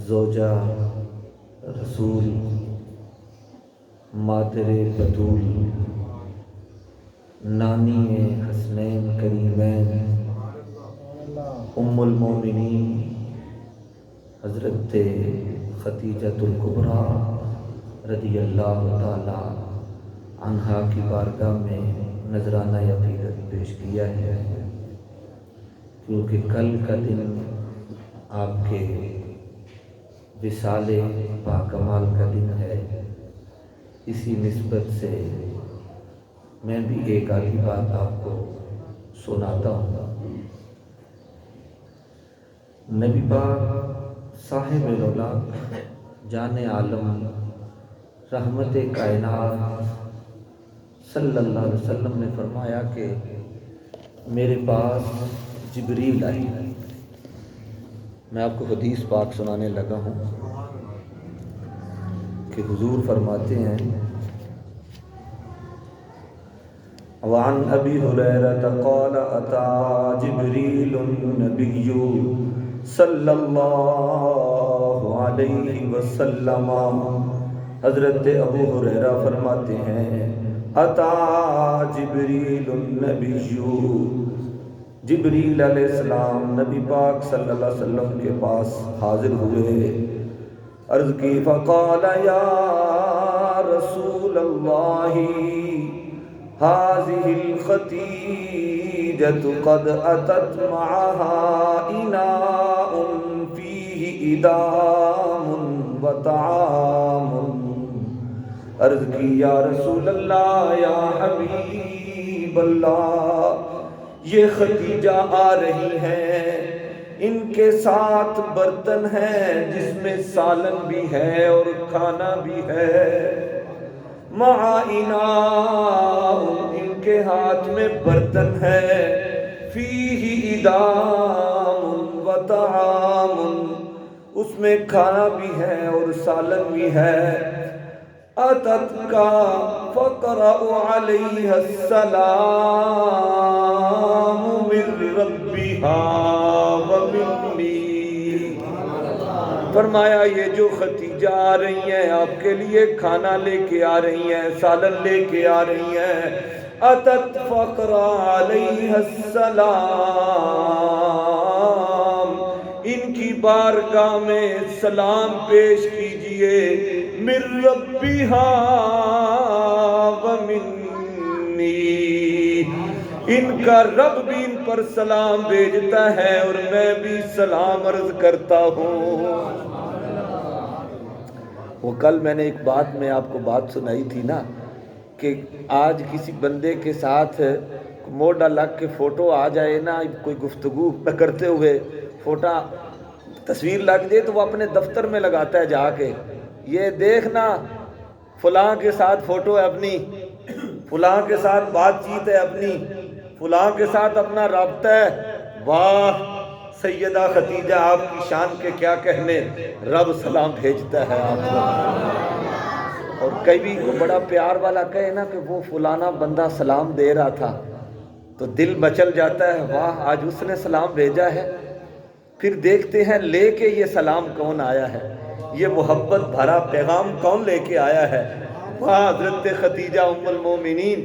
زوجہ رسول مادر بطول نانی حسنین کریمین ام المومنین حضرت خدیجۃ الکبریٰ رضی اللہ تعالی عنہا کی بارگاہ میں نذرانہ عقیدت پیش کیا ہے، کیونکہ کل کا دن آپ کے وصال باکمال کا دن ہے۔ اسی نسبت سے میں بھی ایک آدھی بات آپ کو سناتا ہوں۔ نبی پاک صاحب العلا جان عالم رحمت کائنات صلی اللہ علیہ وسلم نے فرمایا کہ میرے پاس جبریل آئی۔ میں آپ کو حدیث پاک سنانے لگا ہوں کہ حضور فرماتے ہیں وعن ابی ہریرہ قال اتى جبریل النبی صلی اللہ علیہ وسلم۔ حضرت ابو ہریرہ فرماتے ہیں اتى جبریل النبی، جبریل علیہ السلام نبی پاک صلی اللہ علیہ وسلم کے پاس حاضر ہوئے، عرض کی فقال یا رسول اللہ هذه الخدیجة قد اتت معها اناء فيه ادام وطعام۔ عرض کی یا رسول اللہ یا حبیب اللہ، یہ خدیجہ آ رہی ہیں، ان کے ساتھ برتن ہیں جس میں سالن بھی ہے اور کھانا بھی ہے، معائنا ان کے ہاتھ میں برتن ہے، فیہ ادام وطعام اس میں کھانا بھی ہے اور سالن بھی ہے، اتت کا فقرأ علیہ السلام من ربها ومنی۔ فرمایا یہ جو خدیجہ آ رہی ہیں آپ کے لیے کھانا لے کے آ رہی ہیں، سالن لے کے آ رہی ہیں، اتت فقرأ علیہ السلام، ان کی بارگاہ میں سلام پیش کیجئے، من ربها ومنی، ان کا رب بھی ان پر سلام بھیجتا ہے اور میں بھی سلام عرض کرتا ہوں۔ وہ کل میں نے ایک بات میں آپ کو بات سنائی تھی نا کہ آج کسی بندے کے ساتھ موڈا لگ کے فوٹو آ جائے نا، کوئی گفتگو نہ کرتے ہوئے فوٹو تصویر لگ جائے تو وہ اپنے دفتر میں لگاتا ہے جا کے، یہ دیکھنا فلاں کے ساتھ فوٹو ہے اپنی، فلاں کے ساتھ بات چیت ہے اپنی، فلاں کے ساتھ اپنا رابطہ ہے، واہ سیدہ خدیجہ آپ کی شان کے کیا کہنے، رب سلام بھیجتا ہے آپ کو۔ اور کبھی کو بڑا پیار والا کہے نا کہ وہ فلانا بندہ سلام دے رہا تھا تو دل مچل جاتا ہے، واہ آج اس نے سلام بھیجا ہے۔ پھر دیکھتے ہیں لے کے یہ سلام کون آیا ہے، یہ محبت بھرا پیغام کون لے کے آیا ہے، واہ حضرت خدیجہ ام المومنین،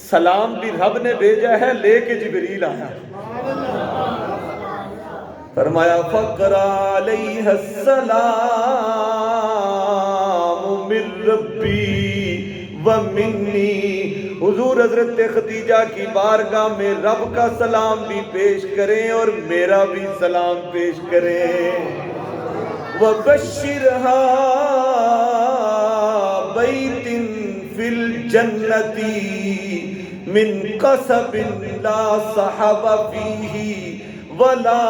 سلام بھی رب نے بھیجا ہے، لے کے جبریل آیا۔ فرمایا فقرأ علیہ السلام من ربی ومنی، حضور حضرت خدیجہ کی بارگاہ میں رب کا سلام بھی پیش کریں اور میرا بھی سلام پیش کریں۔ وَبَشِّرْهَا بَيْتٍ فِي الْجَنَّةِ مِنْ قَصَبٍ لَا صَحَبَ فِيهِ وَلَا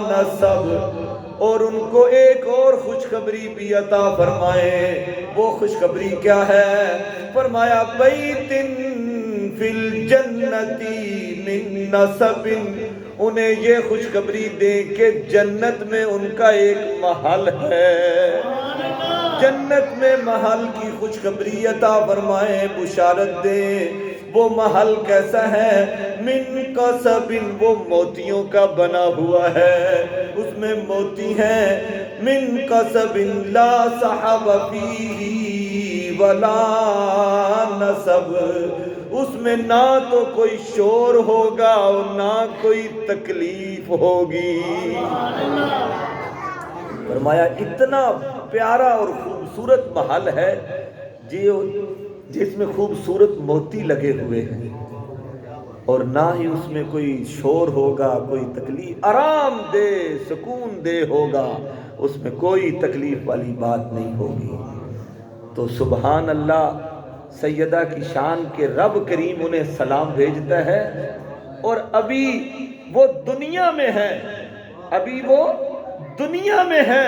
نَصَبٍ، اور ان کو ایک اور خوشخبری بھی عطا فرمائیں۔ وہ خوشخبری کیا ہے؟ فرمایا بیت فی الجنت من نصب، انہیں یہ خوشخبری دیں کہ جنت میں ان کا ایک محل ہے، جنت میں محل کی خوشخبری عطا فرمائیں، بشارت دیں۔ وہ محل کیسا ہے؟ من قصب، وہ موتیوں کا بنا ہوا ہے، اس میں موتی ہیں، من قصب لا صحب فیہ ولا نصب، اس میں نہ تو کوئی شور ہوگا اور نہ کوئی تکلیف ہوگی۔ فرمایا اتنا پیارا اور خوبصورت محل ہے جس میں خوبصورت موتی لگے ہوئے ہیں، اور نہ ہی اس میں کوئی شور ہوگا، کوئی تکلیف، آرام دہ سکون دہ ہوگا، اس میں کوئی تکلیف والی بات نہیں ہوگی۔ تو سبحان اللہ، سیدہ کی شان کے رب کریم انہیں سلام بھیجتا ہے، اور ابھی وہ دنیا میں ہے، ابھی وہ دنیا میں ہے۔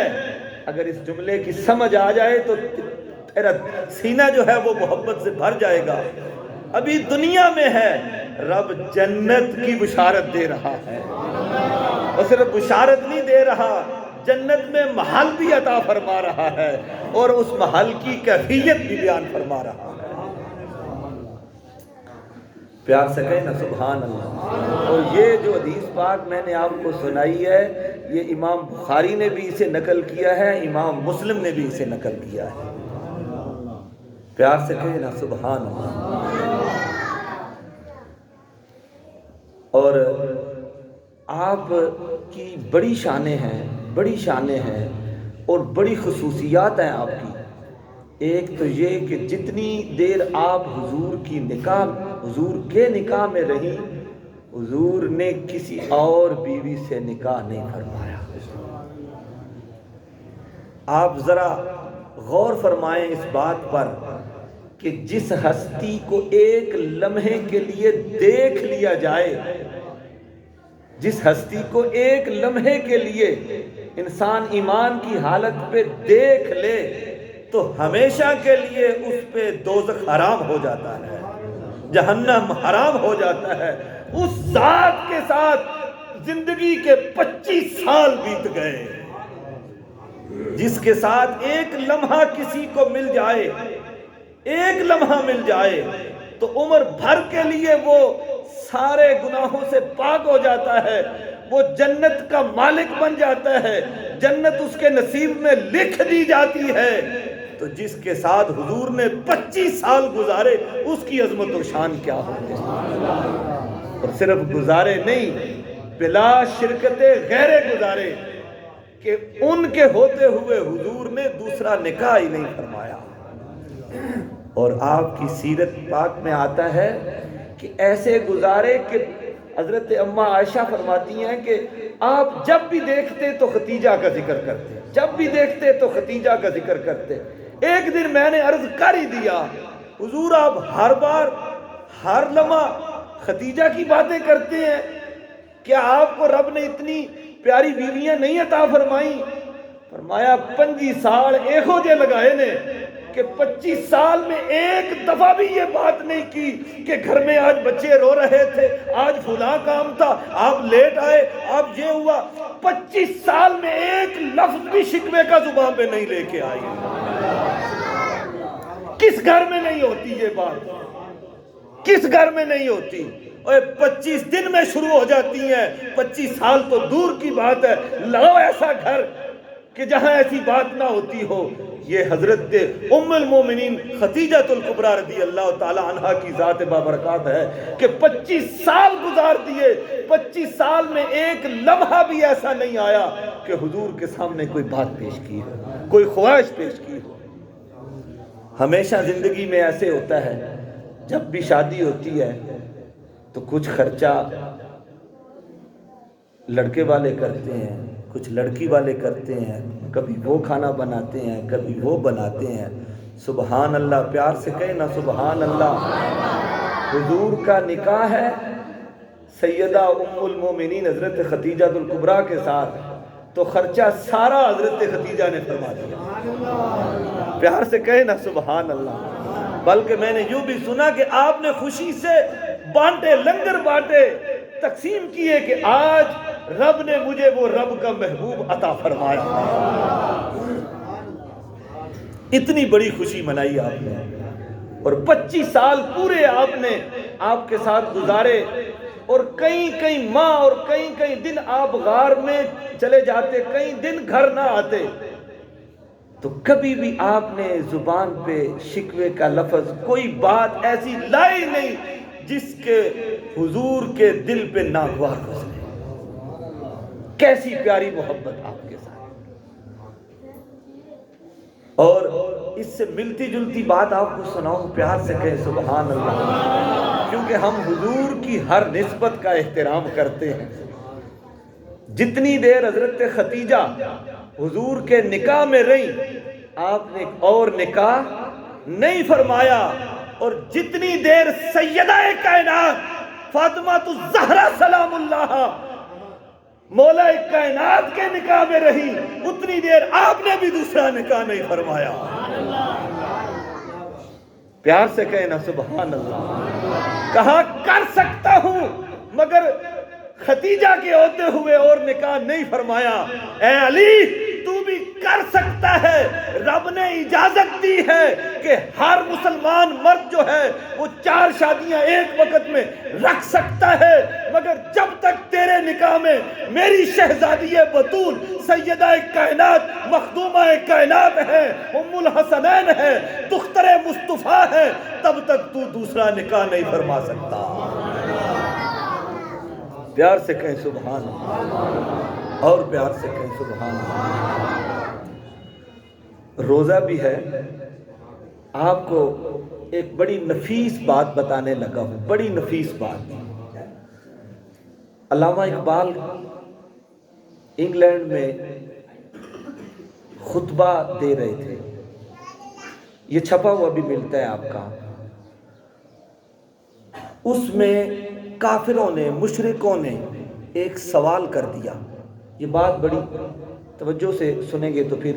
اگر اس جملے کی سمجھ آ جائے تو تیرا سینہ جو ہے وہ محبت سے بھر جائے گا۔ ابھی دنیا میں ہے، رب جنت کی بشارت دے رہا ہے، اور صرف بشارت نہیں دے رہا، جنت میں محل بھی عطا فرما رہا ہے، اور اس محل کی کیفیت بھی بیان فرما رہا ہے۔ پیار سے کہیں نا سبحان اللہ۔ اور یہ جو حدیث پاک میں نے آپ کو سنائی ہے، یہ امام بخاری نے بھی اسے نقل کیا ہے، امام مسلم نے بھی اسے نقل کیا ہے۔ پیار سے کہیں نا سبحان اللہ۔ اور آپ کی بڑی شانیں ہیں، بڑی شانیں ہیں اور بڑی خصوصیات ہیں آپ کی۔ ایک تو یہ کہ جتنی دیر آپ حضور کے نکاح میں رہی، حضور نے کسی اور بیوی سے نکاح نہیں فرمایا۔ آپ ذرا غور فرمائیں اس بات پر کہ جس ہستی کو ایک لمحے کے لیے دیکھ لیا جائے، جس ہستی کو ایک لمحے کے لیے انسان ایمان کی حالت پہ دیکھ لے تو ہمیشہ کے لیے اس پہ دوزخ حرام ہو جاتا ہے، جہنم حرام ہو جاتا ہے۔ اس ذات کے ساتھ زندگی کے 25 سال بیت گئے، جس کے ساتھ ایک لمحہ کسی کو مل جائے، ایک لمحہ مل جائے تو عمر بھر کے لیے وہ سارے گناہوں سے پاک ہو جاتا ہے، وہ جنت کا مالک بن جاتا ہے، جنت اس کے نصیب میں لکھ دی جاتی ہے۔ تو جس کے ساتھ حضور نے 25 سال گزارے، اس کی عظمت و شان کیا ہوگی۔ اور صرف گزارے نہیں، بلا شرکت غیرے گزارے، کہ ان کے ہوتے ہوئے حضور نے دوسرا نکاح ہی نہیں فرمایا۔ اور آپ کی سیرت پاک میں آتا ہے کہ ایسے گزارے کہ حضرت اماں عائشہ فرماتی ہیں کہ آپ جب بھی دیکھتے تو ختیجہ کا ذکر کرتے، جب بھی دیکھتے تو ختیجہ کا ذکر کرتے۔ ایک دن میں نے عرض کر ہی دیا، حضور آپ ہر بار ہر لمحہ ختیجہ کی باتیں کرتے ہیں، کیا آپ کو رب نے اتنی پیاری بیویاں نہیں عطا فرمائیں؟ فرمایا 25 سال ایکو جے لگائے نے کہ 25 سال میں ایک دفعہ بھی یہ بات نہیں کی کہ گھر میں آج بچے رو رہے تھے، آج فلاں کام تھا، آپ لیٹ آئے، آپ یہ ہوا۔ 25 سال میں ایک لفظ بھی شکوے کا زبان پہ نہیں لے کے آئی۔ کس گھر میں نہیں ہوتی یہ بات؟ کس گھر میں نہیں ہوتی؟ اور 25 دن میں شروع ہو جاتی ہیں، 25 سال تو دور کی بات ہے۔ لاؤ ایسا گھر کہ جہاں ایسی بات نہ ہوتی ہو۔ یہ حضرت ام المومنین ختیجۃ الکبریٰ رضی اللہ تعالی عنہا کی ذات بابرکات ہے کہ 25 سال گزار دیے، 25 سال میں ایک لمحہ بھی ایسا نہیں آیا کہ حضور کے سامنے کوئی بات پیش کی ہو، کوئی خواہش پیش کی ہو۔ ہمیشہ زندگی میں ایسے ہوتا ہے، جب بھی شادی ہوتی ہے تو کچھ خرچہ لڑکے والے کرتے ہیں، کچھ لڑکی والے کرتے ہیں، کبھی وہ کھانا بناتے ہیں، کبھی وہ بناتے ہیں۔ سبحان اللہ، پیار سے کہیں نا سبحان اللہ۔ حضور کا نکاح ہے سیدہ ام المومنین حضرت ختیجۃ الکبریٰ کے ساتھ، تو خرچہ سارا حضرت ختیجہ نے فرما دیا۔ پیار سے کہیں نا سبحان اللہ۔ بلکہ میں نے یوں بھی سنا کہ آپ نے خوشی سے بانٹے، لنگر بانٹے، تقسیم کیے کہ آج رب نے مجھے وہ رب کا محبوب عطا فرمایا۔ اتنی بڑی خوشی منائی آپ نے، اور 25 سال پورے آپ نے آپ کے ساتھ گزارے، اور کئی کئی ماہ اور کئی کئی دن آپ غار میں چلے جاتے، کئی دن گھر نہ آتے، تو کبھی بھی آپ نے زبان پہ شکوے کا لفظ، کوئی بات ایسی لائی نہیں جس کے حضور کے دل پہ ناگوار گزرے۔ کیسی پیاری محبت آپ کے ساتھ۔ اور اس سے ملتی جلتی بات آپ کو سناؤں، پیار سے کہیں سبحان اللہ، کیونکہ ہم حضور کی ہر نسبت کا احترام کرتے ہیں۔ جتنی دیر حضرت ختیجہ حضور کے نکاح میں رہی، آپ نے ایک اور نکاح نہیں فرمایا، اور جتنی دیر سیدہ کائنات فاطمہ الزہرا سلام اللہ مولا کائنات کے نکاح میں رہی، اتنی دیر آپ نے بھی دوسرا نکاح نہیں فرمایا۔ پیار سے کہنا سبحان اللہ۔ کہا کر سکتا ہوں مگر ختیجہ کے ہوتے ہوئے اور نکاح نہیں فرمایا۔ اے علی تو بھی کر سکتا ہے، رب نے اجازت دی ہے کہ ہر مسلمان مرد جو ہے وہ 4 شادیاں ایک وقت میں رکھ سکتا ہے، مگر جب تک تیرے نکاح میں میری شہزادی بطول سیدہ کائنات مخدومہ کائنات ہے، ام الحسنین ہے، دختر مصطفیٰ ہے، تب تک تو دوسرا نکاح نہیں فرما سکتا۔ پیار سے کہیں سبحان اللہ، اور پیار سے کہیں سبحان اللہ۔ روزہ بھی ہے، آپ کو ایک بڑی نفیس بات بتانے لگا ہوں، بڑی نفیس بات۔ علامہ اقبال انگلینڈ میں خطبہ دے رہے تھے، یہ چھپا ہوا بھی ملتا ہے آپ کا۔ اس میں کافروں نے، مشرکوں نے ایک سوال کر دیا، یہ بات بڑی توجہ سے سنیں گے تو پھر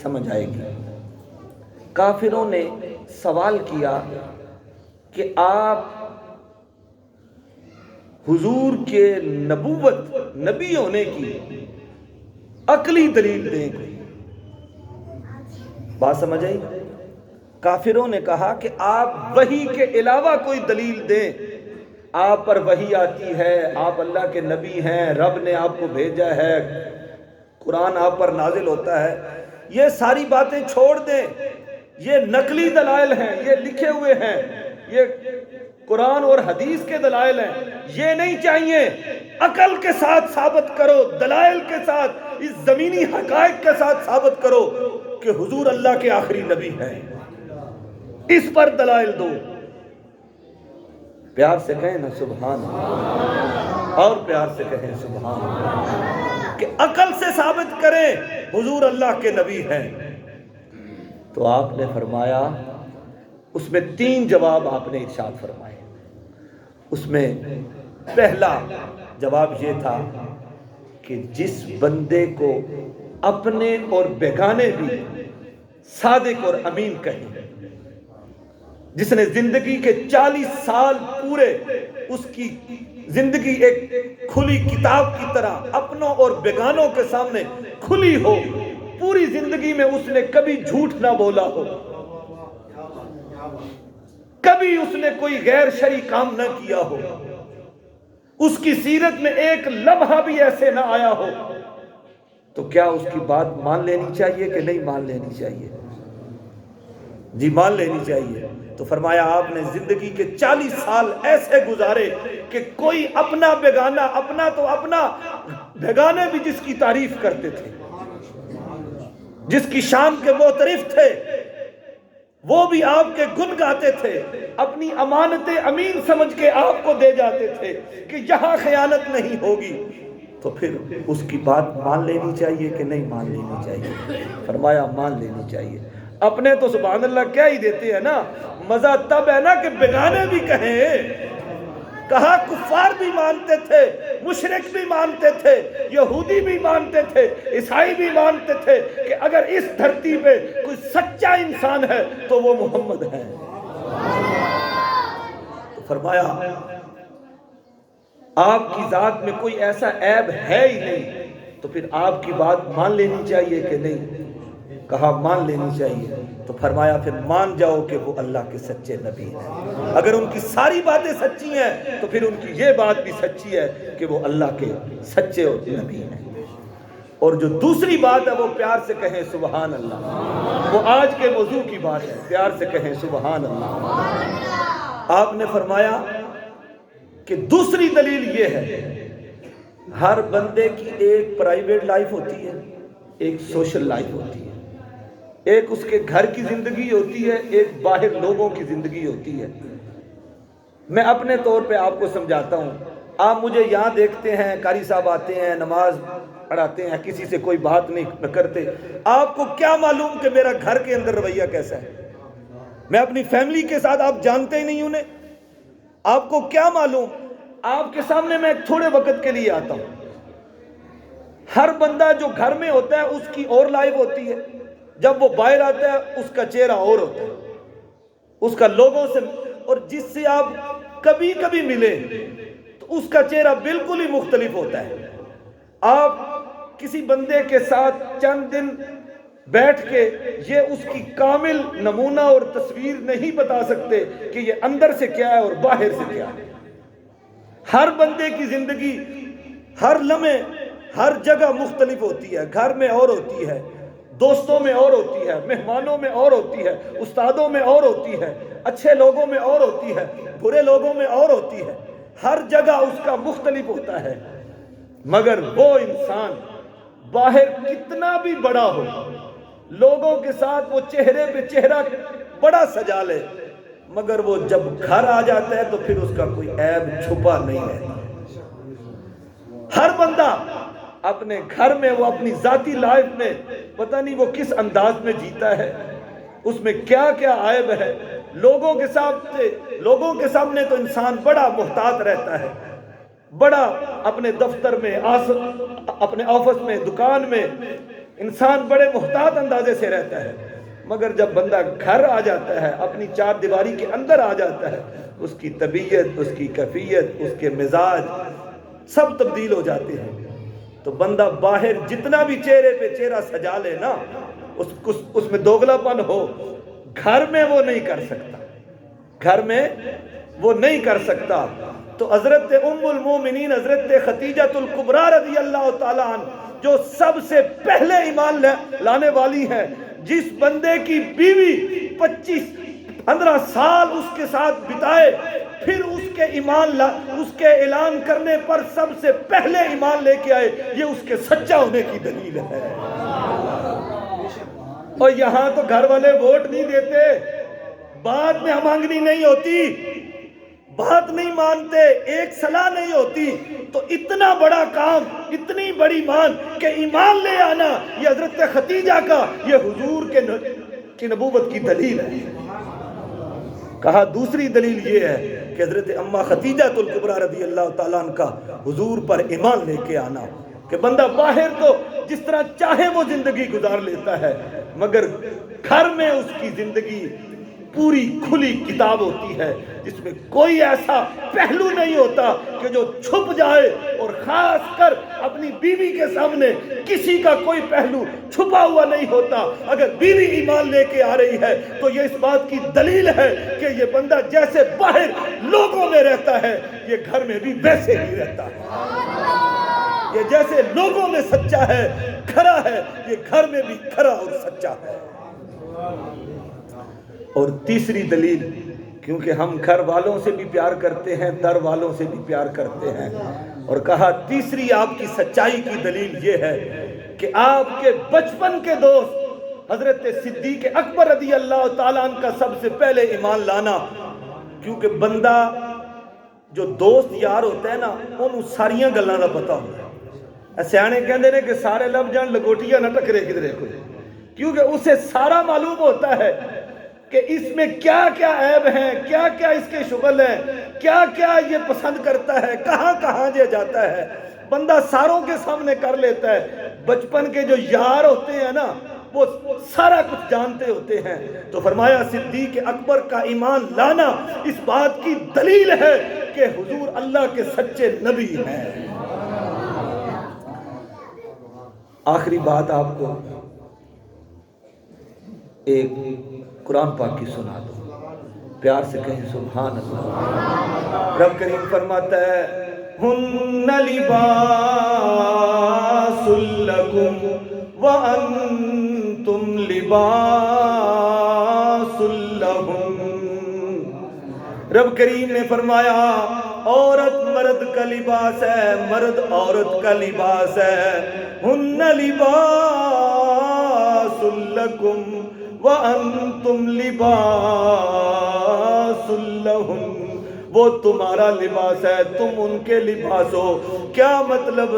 سمجھ آئے گی۔ کافروں نے سوال کیا کہ آپ حضور کے نبوت، نبی ہونے کی عقلی دلیل دیں کوئی۔ بات سمجھ آئی؟ کافروں نے کہا کہ آپ وحی کے علاوہ کوئی دلیل دیں، آپ پر وحی آتی ہے، آپ اللہ کے نبی ہیں، رب نے آپ کو بھیجا ہے، قرآن آپ پر نازل ہوتا ہے، یہ ساری باتیں چھوڑ دیں، یہ نقلی دلائل ہیں، یہ لکھے ہوئے ہیں، یہ قرآن اور حدیث کے دلائل ہیں، یہ نہیں چاہیے، عقل کے ساتھ ثابت کرو، دلائل کے ساتھ، اس زمینی حقائق کے ساتھ ثابت کرو کہ حضور اللہ کے آخری نبی ہیں، اس پر دلائل دو۔ پیار سے کہیں نا سبحان اللہ، اور پیار سے کہیں سبحان اللہ، کہ عقل سے ثابت کریں حضور اللہ کے نبی ہیں۔ تو آپ نے فرمایا، اس میں 3 جواب آپ نے ارشاد فرمائے۔ اس میں پہلا جواب یہ تھا کہ جس بندے کو اپنے اور بیگانے بھی صادق اور امین کہیں، جس نے زندگی کے 40 سال پورے اس کی زندگی ایک کھلی کتاب کی طرح اپنوں اور بیگانوں کے سامنے کھلی ہو، پوری زندگی میں اس نے کبھی جھوٹ نہ بولا ہو، کبھی اس نے کوئی غیر شرعی کام نہ کیا ہو، اس کی سیرت میں ایک لمحہ بھی ایسے نہ آیا ہو، تو کیا اس کی بات مان لینی چاہیے کہ نہیں مان لینی چاہیے؟ جی مان لینی چاہیے۔ تو فرمایا آپ نے زندگی کے 40 سال ایسے گزارے کہ کوئی اپنا بیگانہ، اپنا تو اپنا، بیگانے بھی جس کی تعریف کرتے تھے، جس کی شان کے معترف تھے، وہ بھی آپ کے گن گاتے تھے، اپنی امانت امین سمجھ کے آپ کو دے جاتے تھے کہ یہاں خیانت نہیں ہوگی، تو پھر اس کی بات مان لینی چاہیے کہ نہیں مان لینی چاہیے؟ فرمایا مان لینی چاہیے۔ اپنے تو سبحان اللہ کیا ہی دیتے ہیں نا، مزہ تب ہے نا کہ بیگانے بھی کہیں۔ کہا کفار بھی مانتے تھے، مشرک بھی مانتے تھے، یہودی بھی مانتے تھے، عیسائی بھی مانتے تھے کہ اگر اس دھرتی پہ کوئی سچا انسان ہے تو وہ محمد ہے۔ تو فرمایا آپ کی ذات میں کوئی ایسا عیب ہے ہی نہیں، تو پھر آپ کی بات مان لینی چاہیے کہ نہیں؟ کہا مان لینی چاہیے، تو فرمایا پھر مان جاؤ کہ وہ اللہ کے سچے نبی ہیں۔ اگر ان کی ساری باتیں سچی ہیں تو پھر ان کی یہ بات بھی سچی ہے کہ وہ اللہ کے سچے نبی ہیں۔ اور جو دوسری بات ہے وہ پیار سے کہیں سبحان اللہ، وہ آج کے موضوع کی بات ہے، پیار سے کہیں سبحان اللہ۔ آپ نے فرمایا کہ دوسری دلیل یہ ہے، ہر بندے کی ایک پرائیویٹ لائف ہوتی ہے، ایک سوشل لائف ہوتی ہے، ایک اس کے گھر کی زندگی ہوتی ہے، ایک باہر لوگوں کی زندگی ہوتی ہے۔ میں اپنے طور پہ آپ کو سمجھاتا ہوں، آپ مجھے یہاں دیکھتے ہیں، قاری صاحب آتے ہیں، نماز پڑھاتے ہیں، کسی سے کوئی بات نہیں کرتے، آپ کو کیا معلوم کہ میرا گھر کے اندر رویہ کیسا ہے؟ میں اپنی فیملی کے ساتھ، آپ جانتے ہی نہیں انہیں، آپ کو کیا معلوم؟ آپ کے سامنے میں ایک تھوڑے وقت کے لیے آتا ہوں، ہر بندہ جو گھر میں ہوتا ہے اس کی اور لائف ہوتی ہے، جب وہ باہر آتا ہے اس کا چہرہ اور ہوتا ہے، اس کا لوگوں سے، اور جس سے آپ کبھی کبھی ملے تو اس کا چہرہ بالکل ہی مختلف ہوتا ہے۔ آپ کسی بندے کے ساتھ چند دن بیٹھ کے یہ اس کی کامل نمونہ اور تصویر نہیں بتا سکتے کہ یہ اندر سے کیا ہے اور باہر سے کیا ہے۔ ہر بندے کی زندگی ہر لمحے ہر جگہ مختلف ہوتی ہے، گھر میں اور ہوتی ہے، دوستوں میں اور ہوتی ہے، مہمانوں میں اور ہوتی ہے، استادوں میں اور ہوتی ہے، اچھے لوگوں میں اور ہوتی ہے، برے لوگوں میں اور ہوتی ہے، ہر جگہ اس کا مختلف ہوتا ہے۔ مگر وہ انسان باہر کتنا بھی بڑا ہو، لوگوں کے ساتھ وہ چہرے پہ چہرہ بڑا سجا لے، مگر وہ جب گھر آ جاتا ہے تو پھر اس کا کوئی عیب چھپا نہیں رہتا۔ ہر بندہ اپنے گھر میں، وہ اپنی ذاتی لائف میں پتہ نہیں وہ کس انداز میں جیتا ہے، اس میں کیا کیا عیب ہے۔ لوگوں کے سامنے تو انسان بڑا محتاط رہتا ہے، بڑا اپنے دفتر میں، اپنے آفس میں، دکان میں انسان بڑے محتاط اندازے سے رہتا ہے، مگر جب بندہ گھر آ جاتا ہے، اپنی چار دیواری کے اندر آ جاتا ہے، اس کی طبیعت، اس کی کیفیت، اس کے مزاج سب تبدیل ہو جاتے ہیں۔ تو بندہ باہر جتنا بھی چہرے پہ چہرہ سجا لے نا، اس میں دوگلا پن ہو، گھر میں وہ نہیں کر سکتا، گھر میں وہ نہیں کر سکتا۔ تو حضرت ام المومنین حضرت خدیجہ الکبریٰ رضی اللہ تعالیٰ عنہ، جو سب سے پہلے ایمان لانے والی ہیں، جس بندے کی بیوی 15 سال اس کے ساتھ بتائے، پھر اس کے اعلان کرنے پر سب سے پہلے ایمان لے کے آئے، یہ اس کے سچا ہونے کی دلیل ہے۔ اور یہاں تو گھر والے ووٹ نہیں دیتے، بات میں ہمانگنی نہیں ہوتی، بات نہیں مانتے، ایک صلاح نہیں ہوتی، تو اتنا بڑا کام، اتنی بڑی مان کہ ایمان لے آنا، یہ حضرت خدیجہ کا، یہ حضور کی نبوت کی دلیل ہے۔ کہا دوسری دلیل یہ ہے کہ حضرت اماں خدیجہ الکبریٰ رضی اللہ تعالیٰ عنہ کا حضور پر ایمان لے کے آنا، کہ بندہ باہر تو جس طرح چاہے وہ زندگی گزار لیتا ہے، مگر گھر میں اس کی زندگی پوری کھلی کتاب ہوتی ہے، جس میں کوئی ایسا پہلو نہیں ہوتا کہ جو چھپ جائے، اور خاص کر اپنی بیوی کے سامنے کسی کا کوئی پہلو چھپا ہوا نہیں ہوتا۔ اگر بیوی ایمان لے کے آ رہی ہے تو یہ اس بات کی دلیل ہے کہ یہ بندہ جیسے باہر لوگوں میں رہتا ہے، یہ گھر میں بھی ویسے ہی رہتا ہے۔ یہ جیسے لوگوں میں سچا ہے، کھرا ہے، یہ گھر میں بھی کھرا اور سچا ہے۔ اور تیسری دلیل، کیونکہ ہم گھر والوں سے بھی پیار کرتے ہیں، در والوں سے بھی پیار کرتے ہیں، اور کہا تیسری آپ کی سچائی کی دلیل یہ ہے کہ آپ کے بچپن کے دوست حضرت صدیق اکبر رضی اللہ تعالیٰ عنہ کا سب سے پہلے ایمان لانا، کیونکہ بندہ جو دوست یار ہوتا ہے نا، انہوں ساریاں گلاں دا پتہ ہوتا ہے۔ سیانے کہندے نے کہ سارے لب جان لگوٹیاں نہ ٹکرے کدھرے کوئی، کیونکہ اسے سارا معلوم ہوتا ہے کہ اس میں کیا کیا عیب ہیں، کیا کیا اس کے شغل ہیں، کیا کیا یہ پسند کرتا ہے، کہاں کہاں یہ جاتا ہے، بندہ ساروں کے سامنے کر لیتا ہے۔ بچپن کے جو یار ہوتے ہیں نا، وہ سارا کچھ جانتے ہوتے ہیں۔ تو فرمایا صدیق اکبر کا ایمان لانا اس بات کی دلیل ہے کہ حضور اللہ کے سچے نبی ہیں۔ آخری بات آپ کو ایک قرآن پاک کی سنا دو، پیار سے کہیں سبحان اللہ۔ رب کریم فرماتا ہے ہن لباس لکم وانتم لباس لہم۔ رب کریم نے فرمایا عورت مرد کا لباس ہے، مرد عورت کا لباس ہے۔ ہن لباس لکم وانتم لباس لہم، وہ تمہارا لباس ہے، تم ان کے لباس ہو۔ کیا مطلب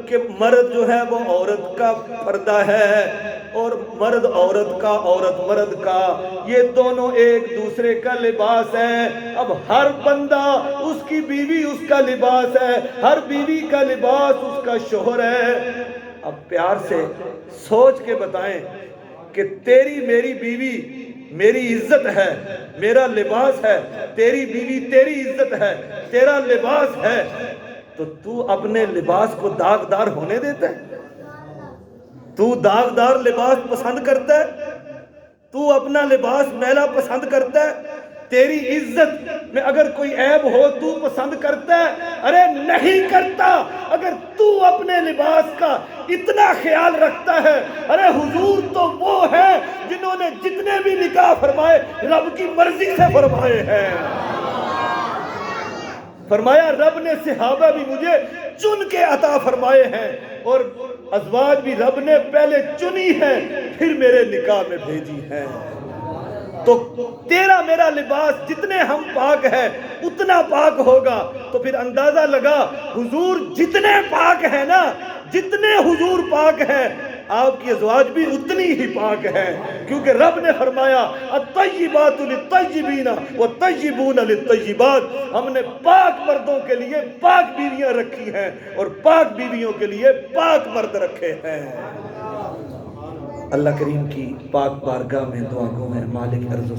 کہ مرد جو ہے وہ عورت کا پردہ ہے، اور مرد عورت کا، عورت مرد کا، یہ دونوں ایک دوسرے کا لباس ہے۔ اب ہر بندہ اس کی بیوی اس کا لباس ہے، ہر بیوی کا لباس اس کا شوہر ہے۔ اب پیار سے سوچ کے بتائیں کہ تیری میری بیوی میری عزت ہے، میرا لباس ہے، تیری بیوی تیری عزت ہے، تیرا لباس ہے، تو تو اپنے لباس کو داغدار ہونے دیتا ہے؟ تو داغدار لباس پسند کرتا ہے؟ تو اپنا لباس میلا پسند کرتا ہے؟ تیری عزت میں اگر کوئی عیب ہو تو پسند کرتا ہے؟ ارے نہیں کرتا۔ اگر تو اپنے لباس کا اتنا خیال رکھتا ہے، ارے حضور تو وہ ہے جنہوں نے جتنے بھی نکاح فرمائے رب کی مرضی سے فرمائے ہیں۔ فرمایا رب نے صحابہ بھی مجھے چن کے عطا فرمائے ہیں، اور ازواج بھی رب نے پہلے چنی ہیں پھر میرے نکاح میں بھیجی ہیں۔ تو تیرا میرا لباس جتنے ہم پاک ہے اتنا پاک ہوگا۔ تو پھر اندازہ لگا حضور جتنے پاک ہے نا، جتنے حضور پاک ہے، آپ کی ازواج بھی اتنی ہی پاک ہے، کیونکہ رب نے فرمایا الطیبات للطیبین والطیبون للطیبات۔ ہم نے پاک مردوں کے لیے پاک بیویاں رکھی ہیں اور پاک بیویوں کے لیے پاک مرد رکھے ہیں۔ اللہ کریم کی پاک بارگاہ میں دعا گو ہے، مالک ارض و